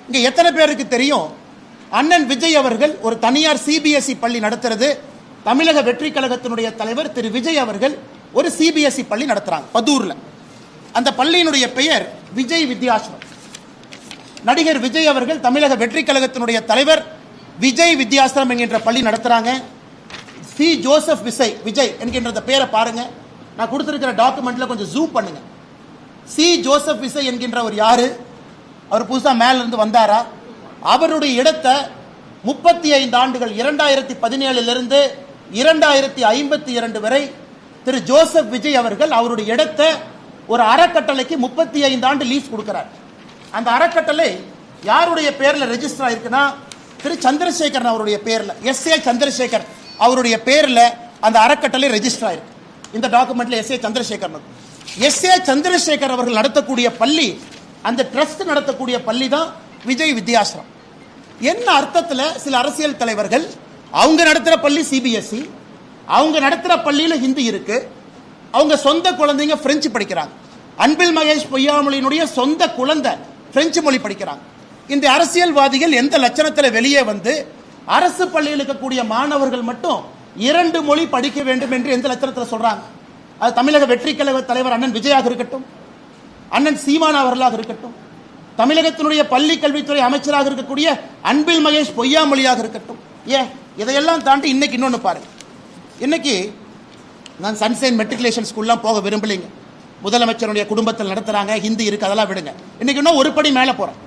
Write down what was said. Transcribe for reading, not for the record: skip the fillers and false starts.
இங்க எத்தனை பேருக்கு தெரியும் அண்ணன் விஜய் அவர்கள் ஒரு தனியார் சிபிஎஸ்இ பள்ளி நடத்துறது, தமிழக வெற்றி கழகத்தினுடைய தலைவர் திரு விஜய் அவர்கள் ஒரு சிபிஎஸ்இ பள்ளி நடத்துறாங்க பதூர்ல. அந்த பள்ளியினுடைய பெயர் விஜய் வித்யாஸ்ரம். நடிகர் விஜய் அவர்கள் தமிழக வெற்றி கழகத்தினுடைய தலைவர் விஜய் வித்யாஸ்ரம் என்கின்ற பள்ளி நடத்துறாங்க. சி ஜோசப் விஜய் என்கின்ற பெயரை பாருங்க, நான் கொடுத்திருக்கிற டாக்குமெண்ட்ல கொஞ்சம் ஜூம் பண்ணுங்க. சி ஜோசப் விஜய் என்கின்ற ஒரு யாரு, அவர் புதுசா மேல இருந்து வந்தாரா? அவருடைய இடத்தை 35 ஆண்டுகள் 2017 இருந்து 2052 வரை திரு ஜோசப் விஜய் அவர்கள் அவருடைய இடத்தை ஒரு அறக்கட்டளைக்கு 35 ஆண்டு லீஸ் கொடுக்கிறார். அந்த அறக்கட்டளை யாருடைய பேர்ல ரெஜிஸ்டர் ஆயிருக்குன்னா திரு சந்திரசேகரன் அவருடைய பேர்ல, எஸ்.ஏ. சந்திரசேகர் அவருடைய பேர்ல அந்த அறக்கட்டளை ரெஜிஸ்டர் ஆயிருக்கு. இந்த டாக்குமெண்ட்ல எஸ்.ஏ. சந்திரசேகர் எஸ்.ஏ. சந்திரசேகர் அவர்கள் நடத்தக்கூடிய பள்ளி, அந்த ட்ரஸ்ட் நடத்தக்கூடிய பள்ளி தான் விஜய் வித்யாஸ்ரம். என்ன அர்த்தத்தில் சில அரசியல் தலைவர்கள் அவங்க நடத்துற பள்ளி சிபிஎஸ்இ, அவங்க நடத்துற பள்ளியில ஹிந்தி இருக்கு, அவங்க சொந்த குழந்தைங்க பிரெஞ்சு படிக்கிறாங்க. அன்பில் மகேஷ் பொய்யாமொழியினுடைய சொந்த குழந்தை பிரெஞ்சு மொழி படிக்கிறாங்க. இந்த அரசியல்வாதிகள் எந்த லட்சணத்தில் வெளியே வந்து அரசு பள்ளியில் இருக்கக்கூடிய மாணவர்கள் மட்டும் 2 மொழி படிக்க வேண்டும் என்று எந்த லட்சணத்தில் சொல்றாங்க? அது தமிழக வெற்றி கழக தலைவர் அண்ணன் விஜயாக இருக்கட்டும், அண்ணன் சீமான் அவர்களாக இருக்கட்டும், தமிழகத்தினுடைய பள்ளி கல்வித்துறை அமைச்சராக இருக்கக்கூடிய அன்பில் மகேஷ் பொய்யாமொழியாக இருக்கட்டும். இதையெல்லாம் தாண்டி இன்னைக்கு இன்னொன்னு பாருங்க. இன்னைக்கு நான் சன்சைன் மெட்ரிகுலேஷன் ஸ்கூல்லாம் போக விரும்பலைங்க. முதலமைச்சருடைய குடும்பத்தில் நடத்துறாங்க, ஹிந்தி இருக்கு, அதெல்லாம் விடுங்க. இன்னைக்கு இன்னும் ஒரு படி மேலே போறேன்.